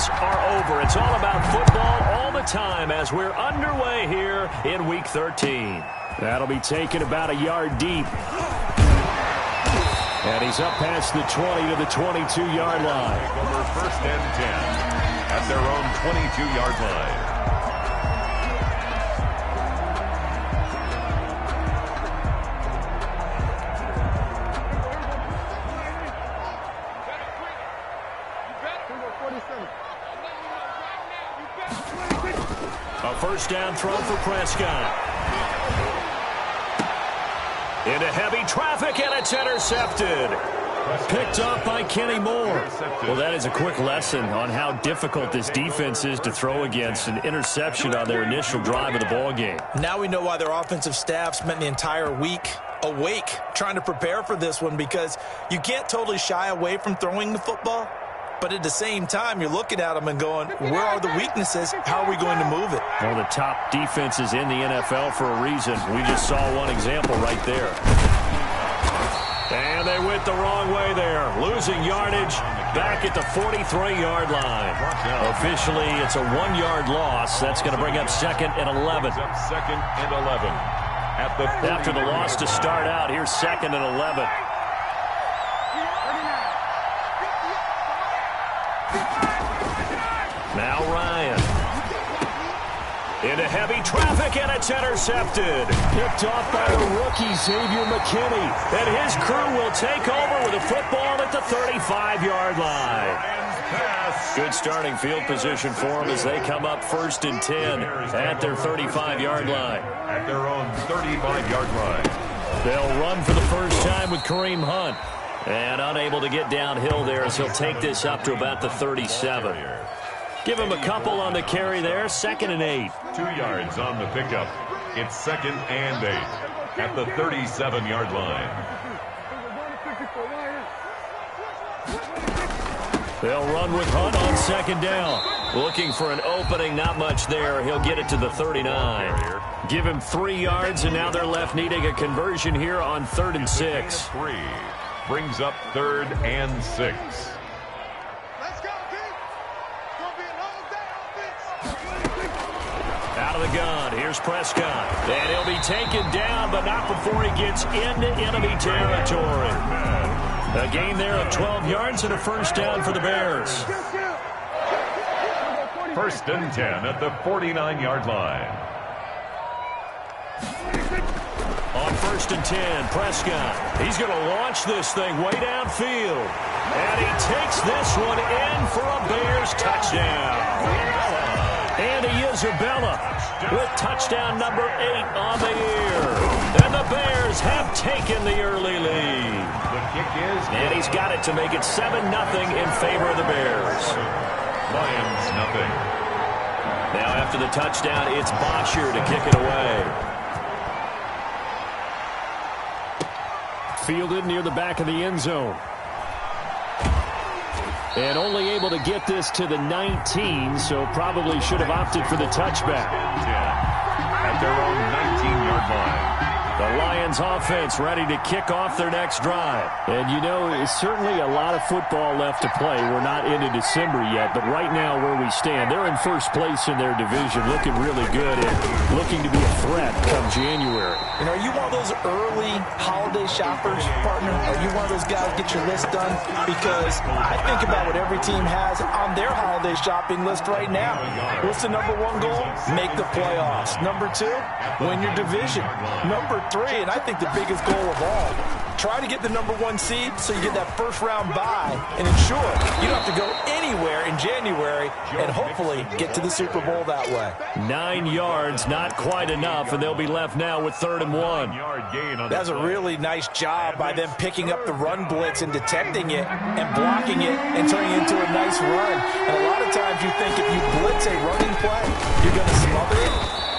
snaps are over. It's all about football all the time as we're underway here in Week 13. That'll be taken about a yard deep. And he's up past the 20 to the 22-yard line. Over 1st and 10 at their own 22-yard line. A first down throw for Prescott. Into heavy traffic, and it's intercepted. Picked up by Kenny Moore. Well, that is a quick lesson on how difficult this defense is to throw against. An interception on their initial drive of the ballgame. Now we know why their offensive staff spent the entire week awake trying to prepare for this one, because you can't totally shy away from throwing the football. But at the same time, you're looking at them and going, where are the weaknesses? How are we going to move it? One of the top defenses in the NFL for a reason. We just saw one example right there. And they went the wrong way there. Losing yardage back at the 43-yard line. Officially, it's a 1-yard loss. That's going to bring up 2nd and 11. Second and 11. After the loss to start out, here's 2nd and 11. Now Ryan. Into heavy traffic, and it's intercepted. Picked off by the rookie, Xavier McKinney. And his crew will take over with a football at the 35-yard line. Good starting field position for them as they come up 1st and 10 at their 35-yard line. At their own 35-yard line. They'll run for the first time with Kareem Hunt. And unable to get downhill there as he'll take this up to about the 37. Give him a couple on the carry there. 2nd and 8. 2 yards on the pickup. It's 2nd and 8 at the 37-yard line. They'll run with Hunt on 2nd down. Looking for an opening, not much there. He'll get it to the 39. Give him 3 yards, and now they're left needing a conversion here on 3rd and 6. 3 brings up 3rd and 6. Out of the gun, here's Prescott. And he'll be taken down, but not before he gets into enemy territory. A gain there of 12 yards and a first down for the Bears. 1st and 10 at the 49-yard line. On 1st and 10, Prescott. He's going to launch this thing way downfield. And he takes this one in for a Bears touchdown. Andy Isabella with touchdown number 8 on the year. And the Bears have taken the early lead. The kick is good. And he's got it to make it 7-0 in favor of the Bears. Lions nothing. Now after the touchdown, it's Bosher to kick it away. Fielded near the back of the end zone. And only able to get this to the 19, so probably should have opted for the touchback. At their own 19-yard line. The Lions offense ready to kick off their next drive. And you know, it's certainly a lot of football left to play. We're not into December yet, but right now where we stand, they're in first place in their division, looking really good and looking to be a threat come January. And are you one of those early holiday shoppers, partner? Are you one of those guys get your list done? Because I think about what every team has on their holiday shopping list right now. What's the number 1 goal? Make the playoffs. Number 2, win your division. Number 3, and I think the biggest goal of all, try to get the number 1 seed so you get that first-round bye and ensure you don't have to go anywhere in January and hopefully get to the Super Bowl that way. 9 yards, not quite enough, and they'll be left now with 3rd and 1. That's a really nice job by them picking up the run blitz and detecting it and blocking it and turning it into a nice run. And a lot of times you think if you blitz a running play, you're going to smother it.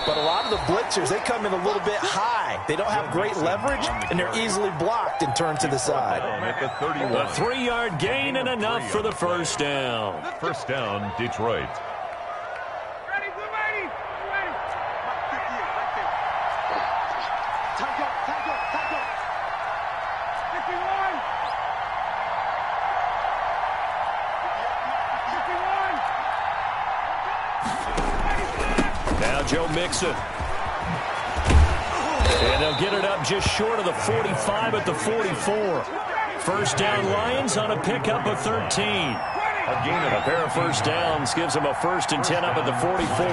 But a lot of the blitzers, they come in a little bit high. They don't have great leverage, and they're easily blocked and turned to the side. A 3-yard gain and enough for the first down. First down, Detroit. Now Joe Mixon. And they'll get it up just short of the 45 at the 44. First down Lions on a pickup of 13. A pair of first downs gives them a 1st and 10 up at the 44.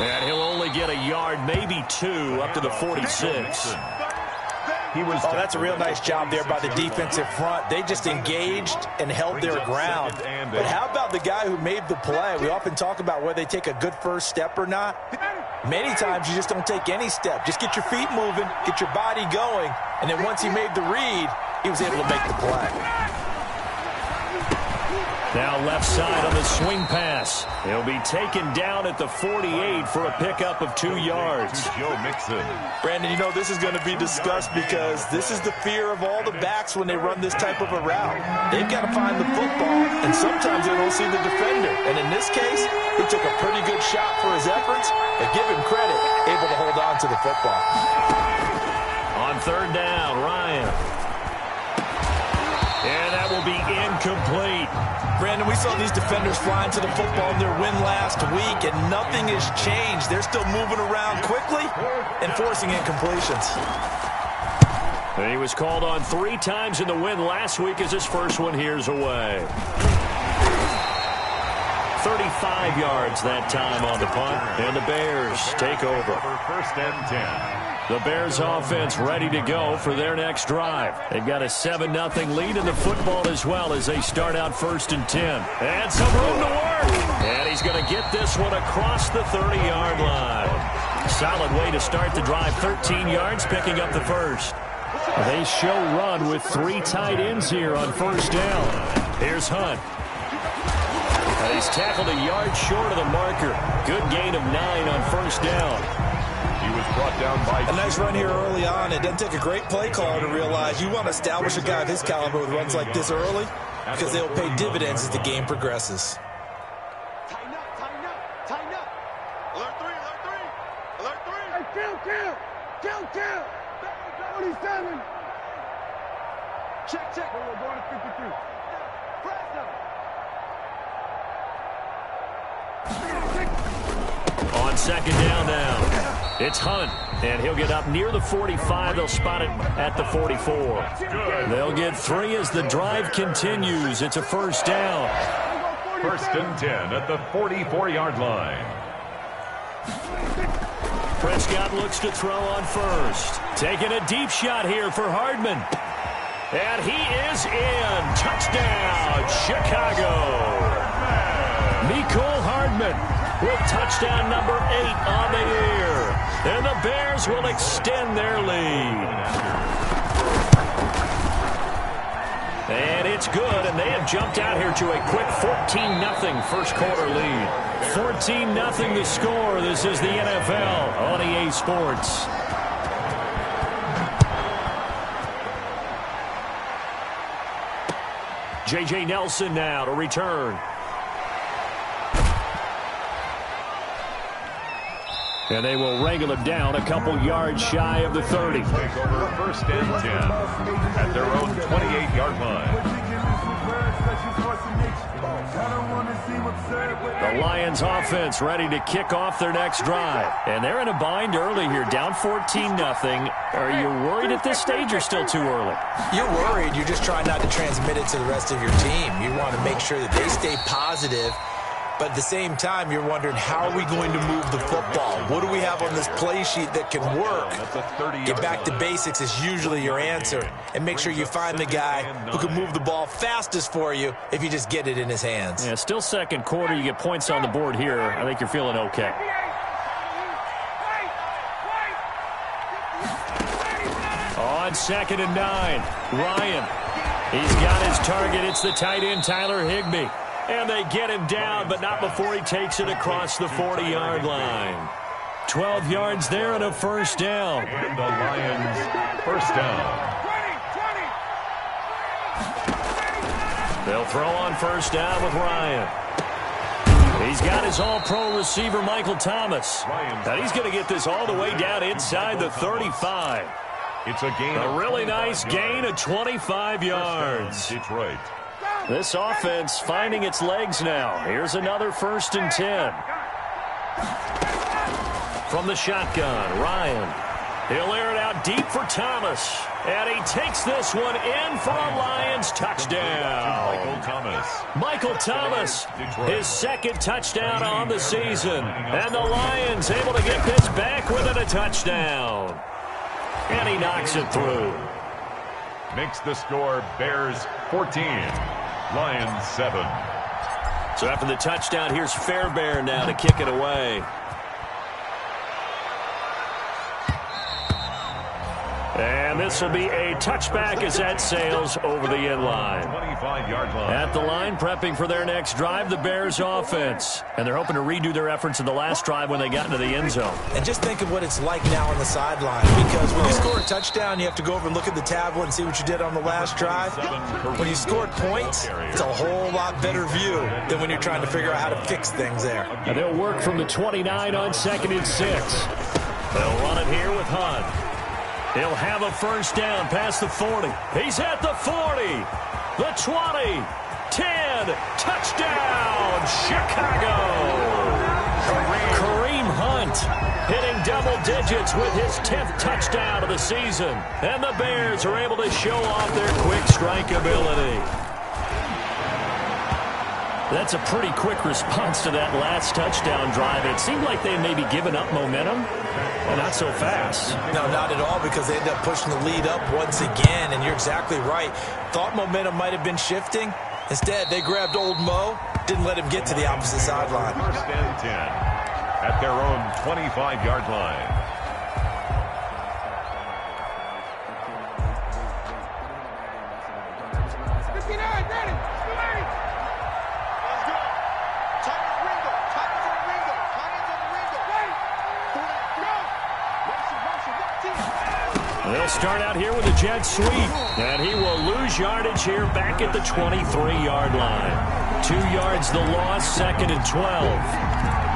And he'll only get a yard, maybe 2, up to the 46. That's a real nice job there by the defensive front. They just engaged and held their ground. But how about the guy who made the play? We often talk about whether they take a good first step or not. Many times you just don't take any step. Just get your feet moving, get your body going, and then once he made the read, he was able to make the play. Now left side on the swing pass. He'll be taken down at the 48 for a pickup of 2 yards. Joe Mixon. Brandon, you know this is going to be discussed because this is the fear of all the backs when they run this type of a route. They've got to find the football, and sometimes they don't see the defender. And in this case, he took a pretty good shot for his efforts, but give him credit, able to hold on to the football. On 3rd down, Ryan. And that will be incomplete. Brandon, we saw these defenders flying to the football in their win last week, and nothing has changed. They're still moving around quickly and forcing incompletions. And he was called on 3 times in the win last week as his first one here's away. 35 yards that time on the punt, and the Bears take over. 1st and 10. The Bears offense ready to go for their next drive. They've got a 7-0 lead in the football as well as they start out 1st and 10. And some room to work. And he's going to get this one across the 30-yard line. Solid way to start the drive. 13 yards, picking up the first. They show run with 3 tight ends here on 1st down. Here's Hunt. And he's tackled a yard short of the marker. Good gain of 9 on 1st down. He was brought down by a nice run here early on. It doesn't take a great play caller to realize you want to establish a guy of his caliber with runs like this early because they will pay dividends as the game progresses. Tighten up, tighten up, tighten up. Alert 3, alert 3, alert 3. Hey, kill. 27. Check. We're going to 53. Press them. On 2nd down now. It's Hunt, and he'll get up near the 45. They'll spot it at the 44. They'll get 3 as the drive continues. It's a 1st down. 1st and 10 at the 44-yard line. Prescott looks to throw on 1st. Taking a deep shot here for Hardman. And he is in. Touchdown, Chicago. Mecole Hardman with touchdown number 8 on the year. And the Bears will extend their lead. And it's good, and they have jumped out here to a quick 14-0 first quarter lead. 14-0 the score. This is the NFL on EA Sports. J.J. Nelson now to return. And they will wrangle him down a couple yards shy of the 30. Take over 1st and 10 at their own 28-yard line. The Lions offense ready to kick off their next drive. And they're in a bind early here, down 14-0. Are you worried at this stage or still too early? You're worried. You're just trying not to transmit it to the rest of your team. You want to make sure that they stay positive. But at the same time, you're wondering, how are we going to move the football? What do we have on this play sheet that can work? Get back to basics is usually your answer. And make sure you find the guy who can move the ball fastest for you if you just get it in his hands. Yeah, still 2nd quarter. You get points on the board here. I think you're feeling okay. On 2nd and 9, Ryan. He's got his target. It's the tight end, Tyler Higbee. And they get him down, but not before he takes it across the 40-yard line. 12 yards there and a 1st down. And the Lions 1st down. They'll throw on 1st down with Ryan. He's got his all-pro receiver, Michael Thomas. And he's going to get this all the way down inside the 35. It's a gain. A really nice gain of 25 yards. Detroit. This offense finding its legs now. Here's another 1st and 10. From the shotgun, Ryan. He'll air it out deep for Thomas. And he takes this one in for a Lions touchdown. Michael Thomas, his 2nd touchdown on the season. And the Lions able to get this back within a touchdown. And he knocks it through. Makes the score Bears 14, Lions 7. So after the touchdown, here's Fairbairn now to kick it away. And this will be a touchback as that sails over the end line. 25-yard line. At the line, prepping for their next drive, the Bears offense. And they're hoping to redo their efforts in the last drive when they got into the end zone. And just think of what it's like now on the sideline. Because when you score a touchdown, you have to go over and look at the tablet and see what you did on the last drive. When you scored points, it's a whole lot better view than when you're trying to figure out how to fix things there. And they'll work from the 29 on 2nd and 6. They'll run it here with Hunt. He'll have a 1st down past the 40. He's at the 40, the 20, 10, touchdown, Chicago. Kareem Hunt hitting double digits with his 10th touchdown of the season. And the Bears are able to show off their quick strike ability. That's a pretty quick response to that last touchdown drive. It seemed like they may be giving up momentum. Well, not so fast. No, not at all, because they end up pushing the lead up once again, and you're exactly right. Thought momentum might have been shifting. Instead, they grabbed old Mo, didn't let him get to the opposite sideline. 1st and 10 at their own 25-yard line. They'll start out here with a jet sweep, and he will lose yardage here back at the 23-yard line. 2 yards the loss, 2nd and 12.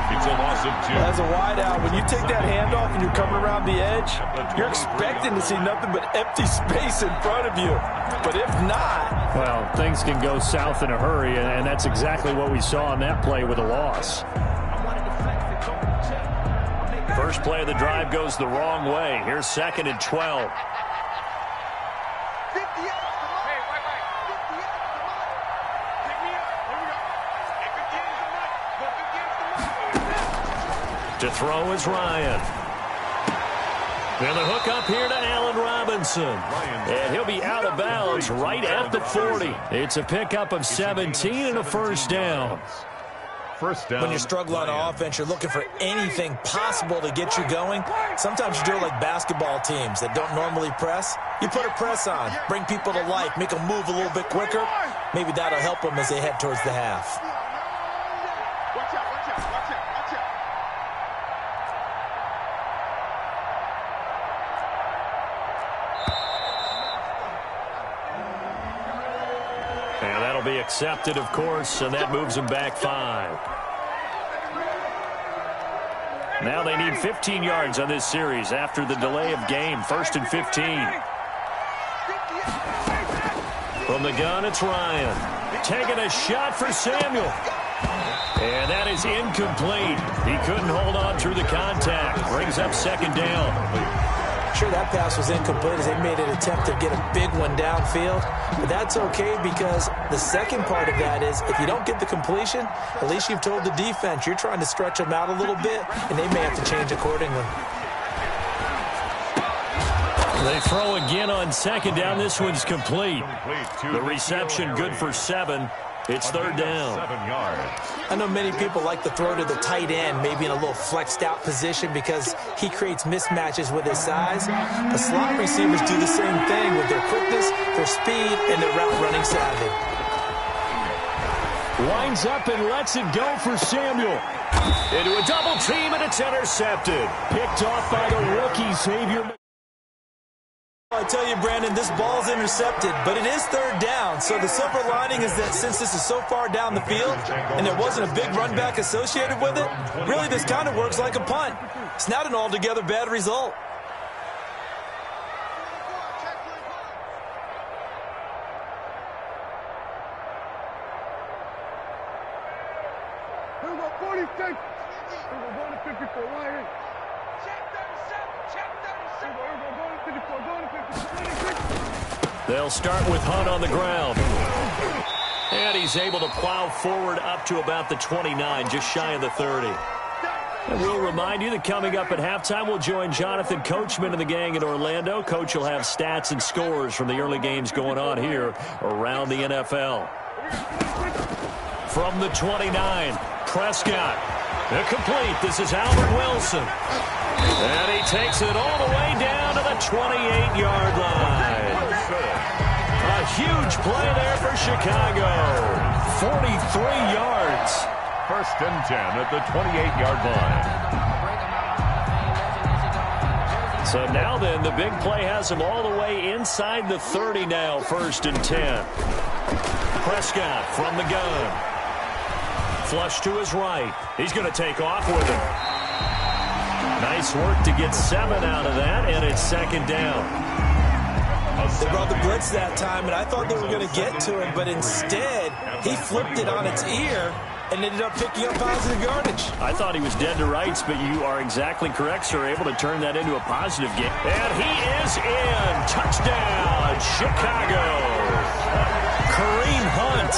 It's a loss of 2. As a wideout, when you take that handoff and you're coming around the edge, you're expecting to see nothing but empty space in front of you. But if not... Well, things can go south in a hurry, and that's exactly what we saw on that play with a loss. First play of the drive goes the wrong way. Here's 2nd and 12. To throw is Ryan. And the hook up here to Allen Robinson. And he'll be out of bounds right at the 40. It's a pickup of 17 and a 1st down. First down. When you're struggling on offense, you're looking for anything possible to get you going. Sometimes you do it like basketball teams that don't normally press. You put a press on, bring people to life, make them move a little bit quicker. Maybe that'll help them as they head towards the half. And that'll be accepted, of course, and that moves them back 5. Now they need 15 yards on this series after the delay of game. 1st and 15. From the gun, it's Ryan. Taking a shot for Samuel. And that is incomplete. He couldn't hold on through the contact. Brings up 2nd down. Sure, that pass was incomplete as they made an attempt to get a big one downfield. But that's okay, because the second part of that is if you don't get the completion, at least you've told the defense you're trying to stretch them out a little bit, and they may have to change accordingly. They throw again on 2nd down. This one's complete. The reception good for 7. It's 3rd down. 7 yards. I know many people like to throw to the tight end, maybe in a little flexed out position because he creates mismatches with his size. But slot receivers do the same thing with their quickness, their speed, and their route running savvy. Winds up and lets it go for Samuel. Into a double team, and it's intercepted. Picked off by the rookie, Xavier. I tell you, Brandon, this ball's intercepted, but it is 3rd down. So the silver lining is that since this is so far down the field and there wasn't a big run back associated with it, really this kind of works like a punt. It's not an altogether bad result. go 46. Here we go, going to 54. Lion. Check 37. Check 37. Here we go, going to 54. Going to 56. They'll start with Hunt on the ground. And he's able to plow forward up to about the 29, just shy of the 30. And we'll remind you that coming up at halftime, we'll join Jonathan Coachman and the gang in Orlando. Coach will have stats and scores from the early games going on here around the NFL. From the 29, Prescott. Incomplete. This is Albert Wilson. And he takes it all the way down to the 28-yard line. A huge play there for Chicago. 43 yards. First and 10 at the 28-yard line. So now then, the big play has him all the way inside the 30 now. First and 10. Prescott from the gun. Flush to his right. He's going to take off with it. Nice work to get 7 out of that, and it's second down. They brought the blitz that time, and I thought they were going to get to him, but instead, he flipped it on its ear and ended up picking up positive yardage. I thought he was dead to rights, but you are exactly correct, sir. Able to turn that into a positive game. And he is in. Touchdown, Chicago. Kareem Hunt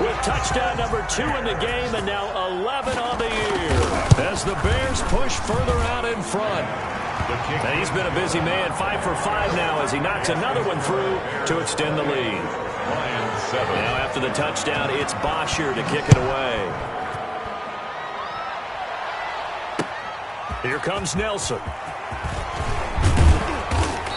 with touchdown number 2 in the game, and now 11 on the year as the Bears push further out in front. And he's been a busy man, 5 for 5 now as he knocks another one through to extend the lead. Now after the touchdown, it's Bosher to kick it away. Here comes Nelson.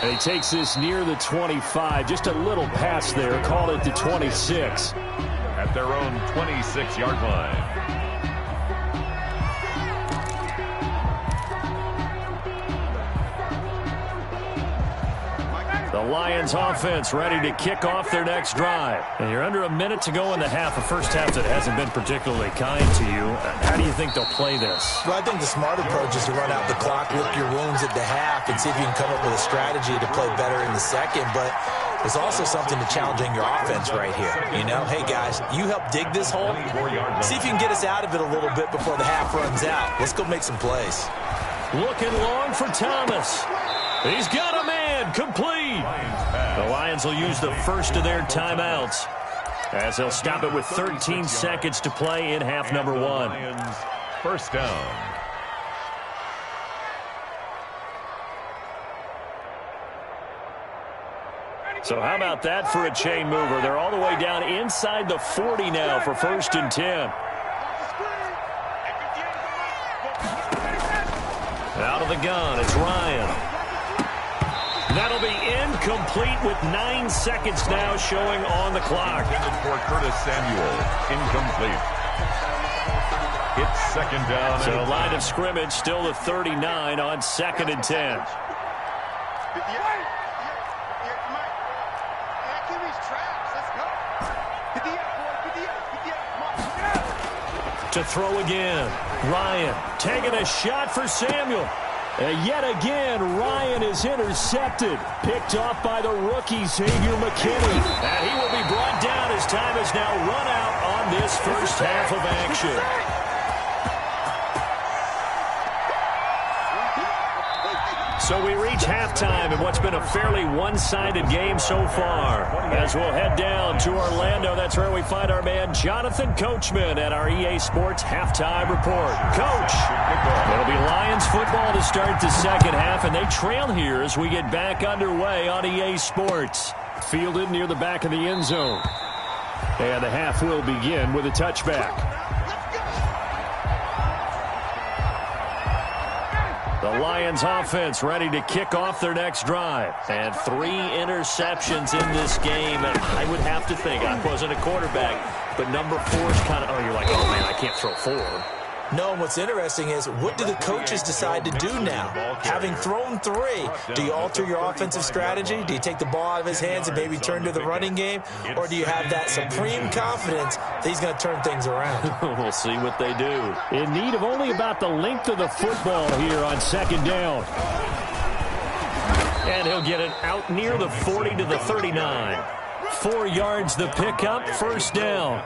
And he takes this near the 25. Just a little pass there. Call it the 26. At their own 26-yard line. The Lions offense ready to kick off their next drive. And you're under a minute to go in the half. A first half that hasn't been particularly kind to you. How do you think they'll play this? Well, I think the smart approach is to run out the clock, lick your wounds at the half, and see if you can come up with a strategy to play better in the second. But there's also something to challenging your offense right here. You know, hey, guys, you help dig this hole. See if you can get us out of it a little bit before the half runs out. Let's go make some plays. Looking long for Thomas. He's got a man. Complete. The Lions will use the first of their timeouts as they'll stop it with 13 seconds to play in half number 1. Lions, first down. So how about that for a chain mover? They're all the way down inside the 40 now for first and 10. Out of the gun, it's Ryan. That'll be incomplete with 9 seconds now showing on the clock. Intended for Curtis Samuel. Incomplete. It's second down. So line of scrimmage still the 39 on second and 10. To throw again. Ryan taking a shot for Samuel. And yet again, Ryan is intercepted. Picked off by the rookie, Xavier McKinney. And he will be brought down as time has now run out on this first half of action. So we reach halftime in what's been a fairly one-sided game so far. As we'll head down to Orlando, that's where we find our man Jonathan Coachman at our EA Sports Halftime Report. Coach, it'll be Lions football to start the second half, and they trail here as we get back underway on EA Sports. Fielded near the back of the end zone. And the half will begin with a touchback. The Lions offense ready to kick off their next drive. And 3 interceptions in this game. And I would have to think, I wasn't a quarterback, but number 4 is kind of, oh, you're like, oh, man, I can't throw 4. No, and what's interesting is, what do the coaches decide to do now? Having thrown 3, do you alter your offensive strategy? Do you take the ball out of his hands and maybe turn to the running game? Or do you have that supreme confidence that he's going to turn things around? We'll see what they do. In need of only about the length of the football here on second down. And he'll get it out near the 40 to the 39. 4 yards the pickup, first down.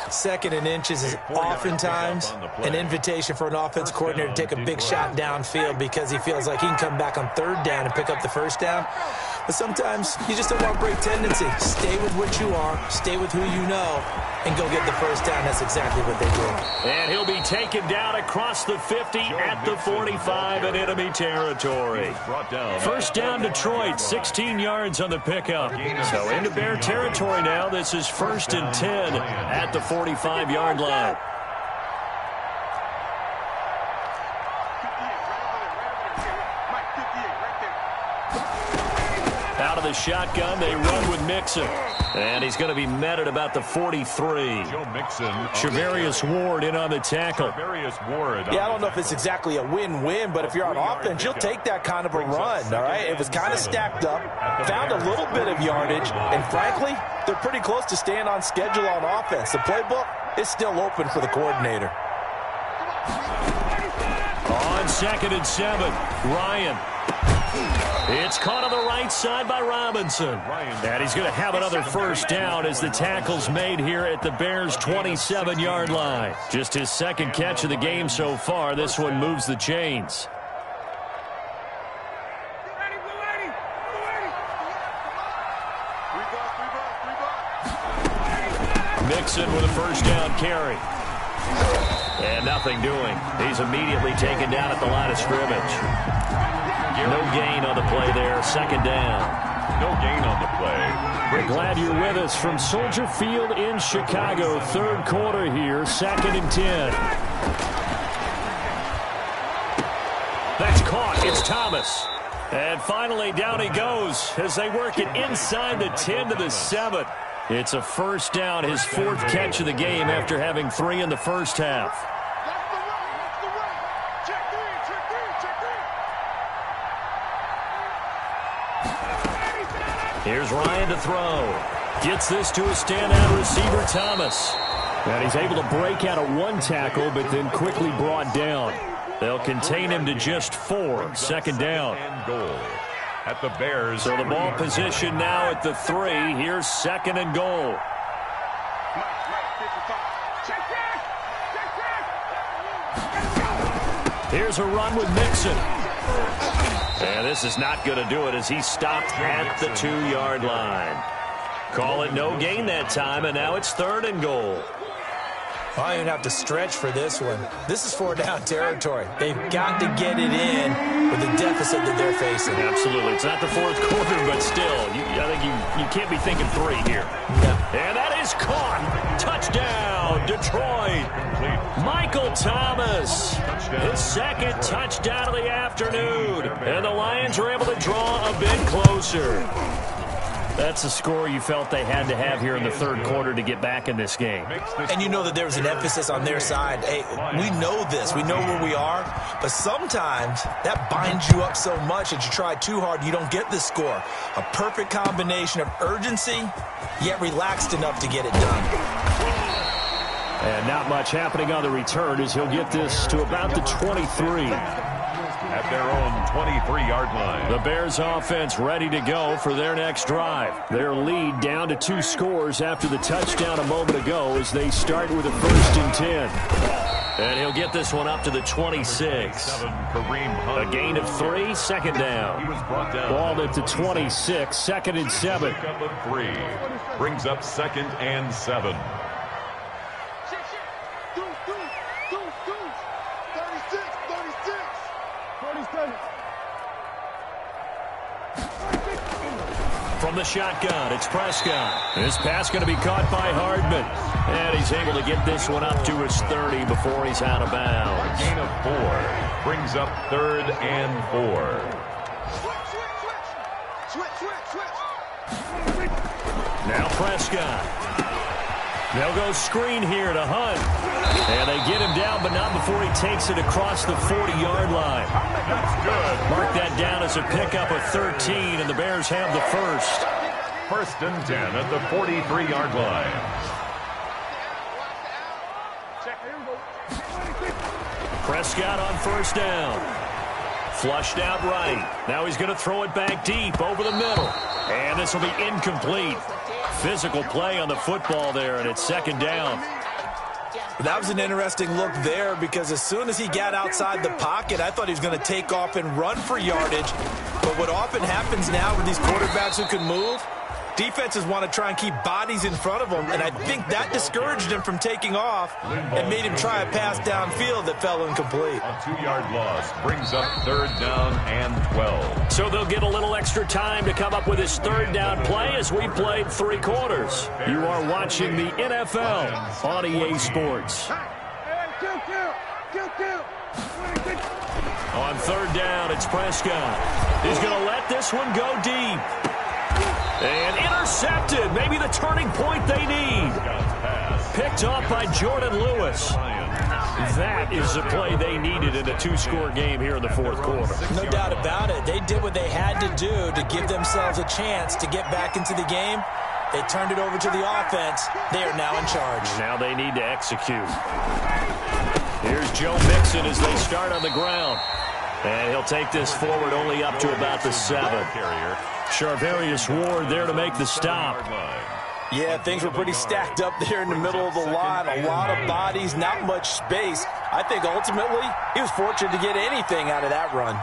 2nd and inches is oftentimes an invitation for an offense coordinator to take a big shot downfield because he feels like he can come back on 3rd down and pick up the first down. But sometimes you just don't want to break tendency. Stay with what you are, stay with who you know, and go get the first down. That's exactly what they did. And he'll be taken down across the 50 at the 45 in enemy territory. First down Detroit, 16 yards on the pickup. So into Bear territory now. This is 1st and 10 at the 45-yard line. Out of the shotgun, they run with Mixon. And he's going to be met at about the 43. Joe Mixon. Shavarius Ward in on the tackle. Yeah, I don't know if it's exactly a win-win, but if you're on offense, you'll take that kind of a run, all right? It was kind of stacked up, found a little bit of yardage, and frankly, they're pretty close to staying on schedule on offense. The playbook is still open for the coordinator. On 2nd and 7, Ryan. It's caught on the right side by Robinson. And he's going to have another first down as the tackle's made here at the Bears' 27-yard line. Just his 2nd catch of the game so far. This one moves the chains. Mixon with a first down carry. And nothing doing. He's immediately taken down at the line of scrimmage. No gain on the play there. 2nd down. No gain on the play. We're glad you're with us from Soldier Field in Chicago. 3rd quarter here. 2nd and 10. That's caught. It's Thomas. And finally down he goes as they work it inside the 10 to the 7. It's a first down, his 4th catch of the game after having 3 in the first half. Here's Ryan to throw. Gets this to a standout receiver, Thomas. And he's able to break out of 1 tackle, but then quickly brought down. They'll contain him to just 4. 2nd down. And goal at the Bears. So the ball position now at the 3. Here's 2nd and goal. Here's a run with Mixon. And this is not going to do it as he's stopped at the 2-yard line. Call it no gain that time, and now it's 3rd and goal. I don't even have to stretch for this one. This is 4-down territory. They've got to get it in with the deficit that they're facing. Absolutely. It's not the 4th quarter, but still, I think you can't be thinking 3 here. Yeah. And that is caught. Touchdown, Detroit. Michael Thomas. His 2nd touchdown of the afternoon. And the Lions are able to draw a bit closer. That's a score you felt they had to have here in the 3rd quarter to get back in this game. And you know that there was an emphasis on their side. Hey, we know this. We know where we are. But sometimes that binds you up so much that you try too hard, you don't get the score. A perfect combination of urgency, yet relaxed enough to get it done. And not much happening on the return as he'll get this to about the 23. At their own 23-yard line. The Bears offense ready to go for their next drive. Their lead down to 2 scores after the touchdown a moment ago as they start with a 1st and 10. And he'll get this one up to the 26. A gain of 3, 2nd down. He was brought down. Ball at the 26, 2nd and 7. Pickup of 3. Brings up 2nd and 7. From the shotgun, it's Prescott. This pass going to be caught by Hardman. And he's able to get this one up to his 30 before he's out of bounds. Gain of 4. Brings up 3rd and 4. Now Prescott. They'll go screen here to Hunt. And they get him down, but not before he takes it across the 40-yard line. That's good. Mark that down as a pickup of 13, and the Bears have the 1st. 1st and 10 at the 43-yard line. Prescott on 1st down. Flushed out right. Now he's going to throw it back deep over the middle. And this will be incomplete. Physical play on the football there, and it's second down. That was an interesting look there because as soon as he got outside the pocket, I thought he was going to take off and run for yardage. But what often happens now with these quarterbacks who can move, defenses want to try and keep bodies in front of them, and I think that discouraged him from taking off and made him try a pass downfield that fell incomplete. A 2-yard loss brings up third down and 12. So they'll get a little extra time to come up with his third down play as we played 3 quarters. You are watching the NFL on EA Sports. On third down, it's Prescott. He's going to let this one go deep. And intercepted. Maybe the turning point they need. Picked off by Jordan Lewis. That is the play they needed in a 2-score game here in the fourth quarter. No doubt about it. They did what they had to do to give themselves a chance to get back into the game. They turned it over to the offense. They are now in charge. Now they need to execute. Here's Joe Mixon as they start on the ground. And he'll take this forward only up to about the 7. Charvarius Ward there to make the stop. Yeah, things were pretty stacked up there in the middle of the line. A lot of bodies, not much space. I think ultimately he was fortunate to get anything out of that run.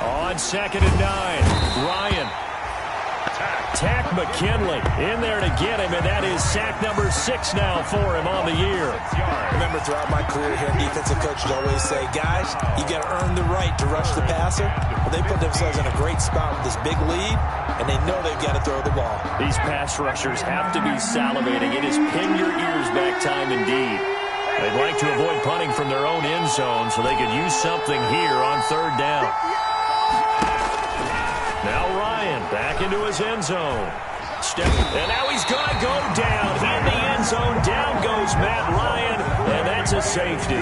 On 2nd and 9, Ryan. Tack McKinley in there to get him, and that is sack number 6 now for him on the year. Remember, throughout my career here, defensive coaches always say, guys, you got to earn the right to rush the passer. Well, they put themselves in a great spot with this big lead, and they know they've got to throw the ball. These pass rushers have to be salivating. It is pin your ears back time indeed. They'd like to avoid punting from their own end zone so they could use something here on third down. Now Ryan back into his end zone. And now he's going to go down in the end zone. Down goes Matt Ryan, and that's a safety.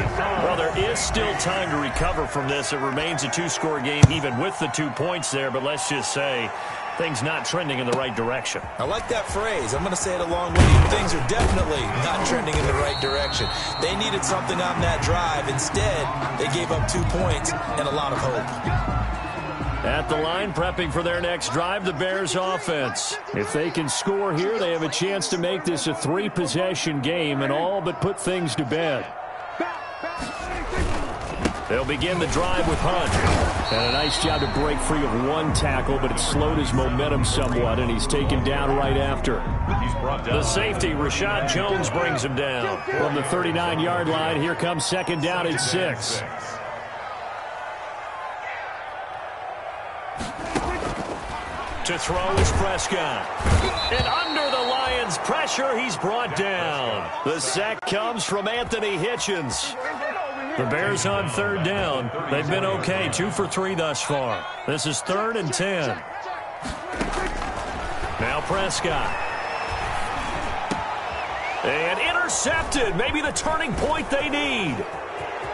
Well, there is still time to recover from this. It remains a 2-score game even with the 2 points there, but let's just say things not trending in the right direction. I like that phrase. I'm going to say it along with you. Things are definitely not trending in the right direction. They needed something on that drive. Instead, they gave up 2 points and a lot of hope. At the line, prepping for their next drive, the Bears offense. If they can score here, they have a chance to make this a 3-possession game and all but put things to bed. They'll begin the drive with Hunt. And a nice job to break free of 1 tackle, but it slowed his momentum somewhat, and he's taken down right after. The safety, Rashad Jones, brings him down. From the 39-yard line, here comes 2nd down and 6. To throw is Prescott. And under the Lions' pressure, he's brought down. The sack comes from Anthony Hitchens. The Bears on third down. They've been okay, 2 for 3 thus far. This is 3rd and 10. Now Prescott. And intercepted. Maybe the turning point they need.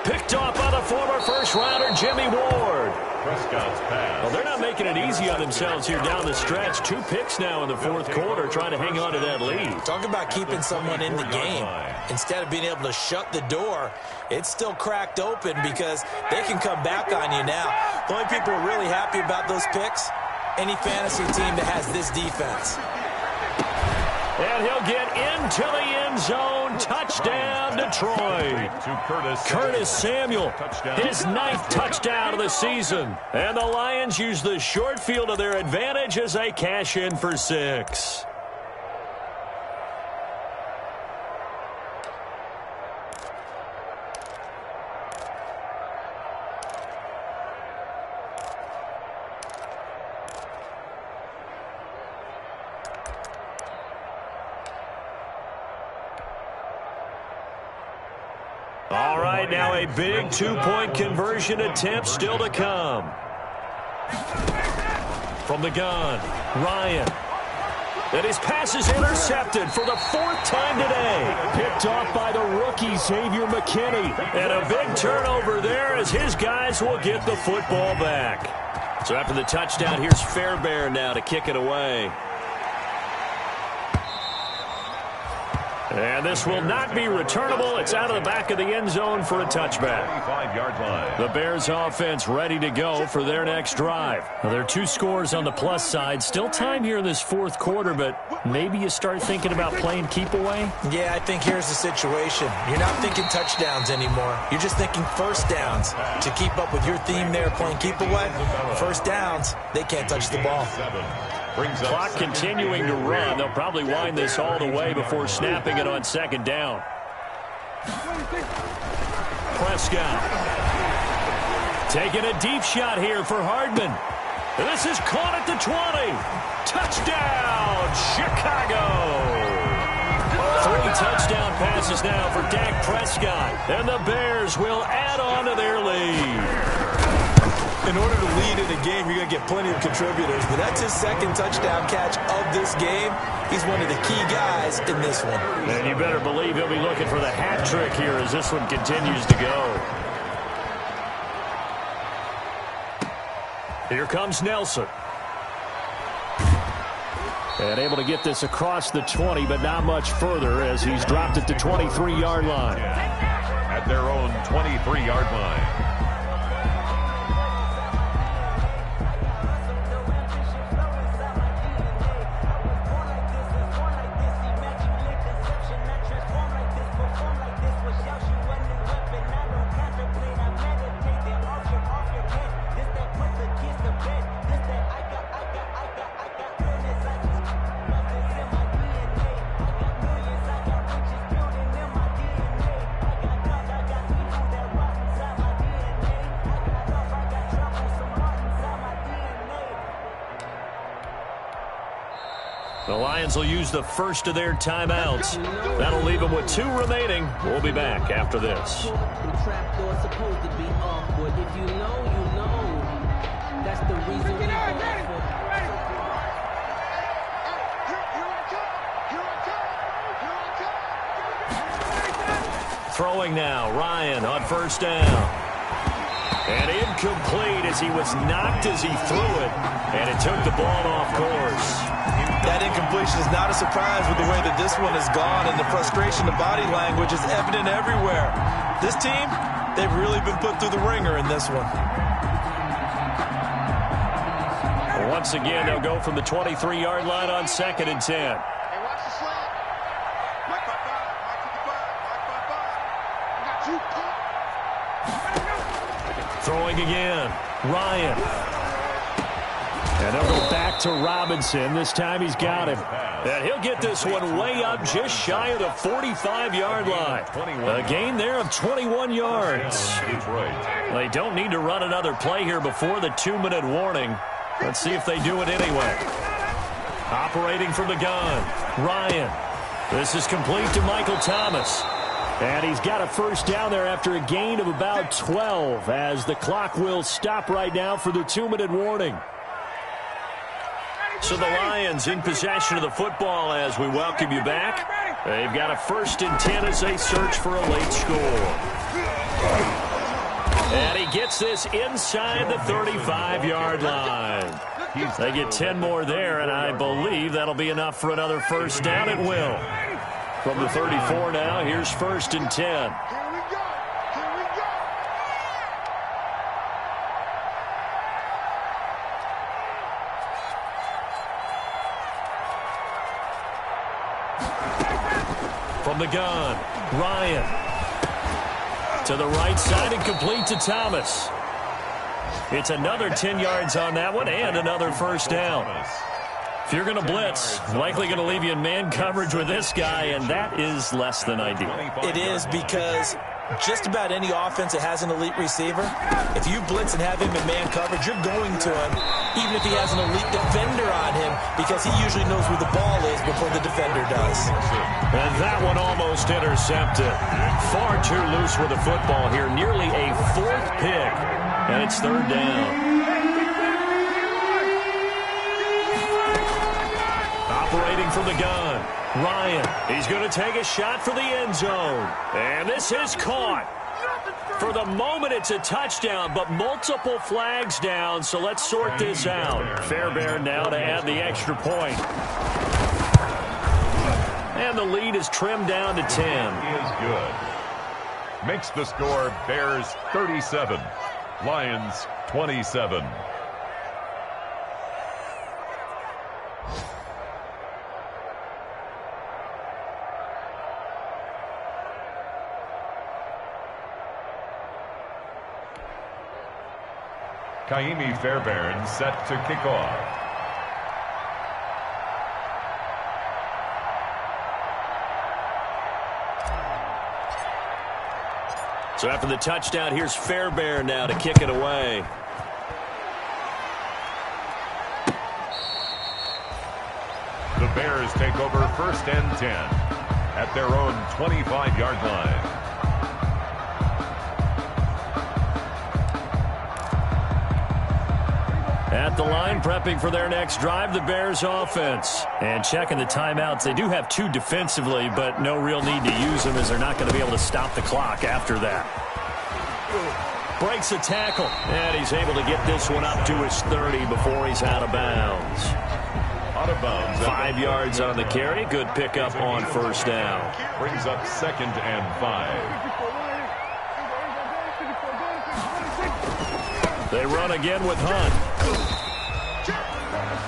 Picked off by the former first-rounder Jimmy Ward. Prescott's pass. Well, they're not making it easy on themselves here down the stretch. 2 picks now in the fourth quarter, trying to hang on to that lead. Talk about keeping someone in the game. Instead of being able to shut the door, it's still cracked open because they can come back on you now. The only people who are really happy about those picks, any fantasy team that has this defense. And he'll get into the end zone. Touchdown, Detroit. Curtis Samuel, his 9th touchdown of the season. And the Lions use the short field to their advantage as they cash in for 6. All right, now a big 2-point conversion attempt still to come. From the gun, Ryan. And his pass is intercepted for the 4th time today. Picked off by the rookie, Xavier McKinney. And a big turnover there as his guys will get the football back. So after the touchdown, here's Fairbairn now to kick it away. And this will not be returnable. It's out of the back of the end zone for a touchback. 25-yard line. The Bears offense ready to go for their next drive. Well, there are 2 scores on the plus side. Still time here in this fourth quarter, but maybe you start thinking about playing keep away? Yeah, I think here's the situation. You're not thinking touchdowns anymore. You're just thinking first downs. To keep up with your theme there, playing keep away, first downs, they can't touch the ball. Clock continuing to run. They'll probably wind this all the way before snapping it on second down. Prescott taking a deep shot here for Hardman. This is caught at the 20. Touchdown, Chicago. 3 touchdown passes now for Dak Prescott. And the Bears will add on to their lead. In order to lead in a game, you're going to get plenty of contributors, but that's his second touchdown catch of this game. He's one of the key guys in this one. And you better believe he'll be looking for the hat trick here as this one continues to go. Here comes Nelson. And able to get this across the 20, but not much further as he's dropped at the 23-yard line. At their own 23-yard line. The Lions will use the first of their timeouts. That'll leave them with 2 remaining. We'll be back after this. Throwing now, Ryan on first down. And incomplete as he was knocked as he threw it. And it took the ball off course. That incompletion is not a surprise with the way that this one has gone, and the frustration, the body language is evident everywhere. This team, they've really been put through the ringer in this one. Once again, they'll go from the 23-yard line on 2nd and 10. Hey, watch the slant. Mike 55. I got you. Throwing again, Ryan. And they'll go back to Robinson. This time he's got him. And he'll get this one way up just shy of the 45-yard line. A gain there of 21 yards. They don't need to run another play here before the 2-minute warning. Let's see if they do it anyway. Operating from the gun, Ryan. This is complete to Michael Thomas. And he's got a first down there after a gain of about 12 as the clock will stop right now for the 2-minute warning. So the Lions in possession of the football as we welcome you back. They've got a 1st and 10 as they search for a late score. And he gets this inside the 35-yard line. They get 10 more there, and I believe that'll be enough for another first down. It will. From the 34 now, here's 1st and 10. From the gun, Ryan. To the right side and complete to Thomas. It's another 10 yards on that one and another first down. If you're going to blitz, likely going to leave you in man coverage with this guy, and that is less than ideal. It is because just about any offense that has an elite receiver, if you blitz and have him in man coverage, you're going to him, even if he has an elite defender on him, because he usually knows where the ball is before the defender does. And that one almost intercepted. Far too loose with the football here. Nearly a 4th pick, and it's 3rd down. Operating from the gun, Ryan. He's going to take a shot for the end zone. And this is caught. For the moment, it's a touchdown, but multiple flags down, so let's sort this out. Fairbairn now to add the extra point. And the lead is trimmed down to 10. He is good. Makes the score Bears 37, Lions 27. Kaimi Fairbairn set to kick off. So after the touchdown, here's Fairbairn now to kick it away. The Bears take over 1st and 10 at their own 25-yard line. At the line, prepping for their next drive, the Bears offense. And checking the timeouts. They do have 2 defensively, but no real need to use them as they're not going to be able to stop the clock after that. Breaks a tackle, and he's able to get this one up to his 30 before he's out of bounds. Out of bounds. 5 yards on the carry. Good pickup on 1st down. Brings up 2nd and 5. They run again with Hunt.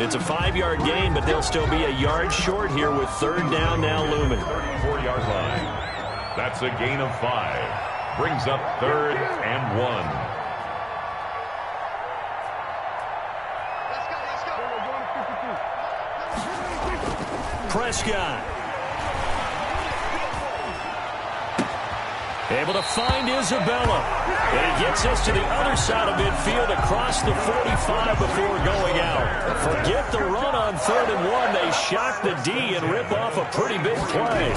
It's a 5-yard gain, but they'll still be a yard short here with 3rd down now looming. 34-yard line. That's a gain of 5. Brings up 3rd and 1. Prescott. Able to find Isabella. And he gets us to the other side of midfield across the 45 before going out. Forget the run on 3rd and 1. They shock the D and rip off a pretty big play.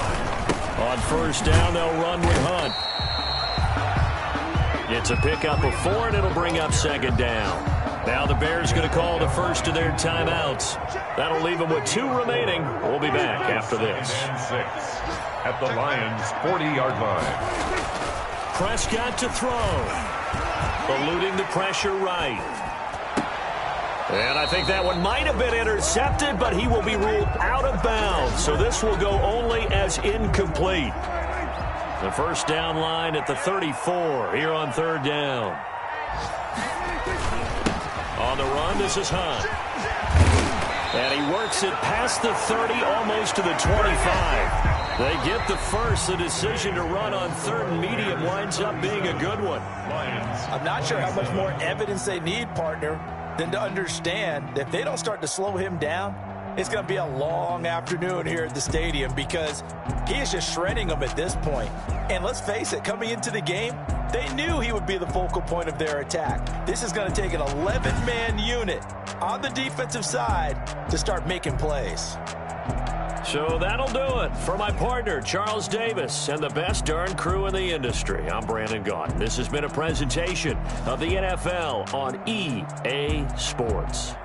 On 1st down, they'll run with Hunt. It's a pickup of 4, and it'll bring up 2nd down. Now the Bears going to call the first of their timeouts. That'll leave them with 2 remaining. We'll be back after this. 2nd and 6 at the Lions' 40-yard line. Prescott to throw. Eluding the pressure right. And I think that one might have been intercepted, but he will be ruled out of bounds. So this will go only as incomplete. The 1st down line at the 34 here on 3rd down. On the run, this is Hunt. And he works it past the 30, almost to the 25. They get the first. The decision to run on 3rd and medium winds up being a good one. I'm not sure how much more evidence they need, partner, than to understand that if they don't start to slow him down, it's going to be a long afternoon here at the stadium because he is just shredding them at this point. And let's face it, coming into the game, they knew he would be the focal point of their attack. This is going to take an 11-man unit on the defensive side to start making plays. So that'll do it for my partner, Charles Davis, and the best darn crew in the industry. I'm Brandon Gaudin. This has been a presentation of the NFL on EA Sports.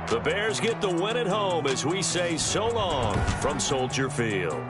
The Bears get the win at home as we say so long from Soldier Field.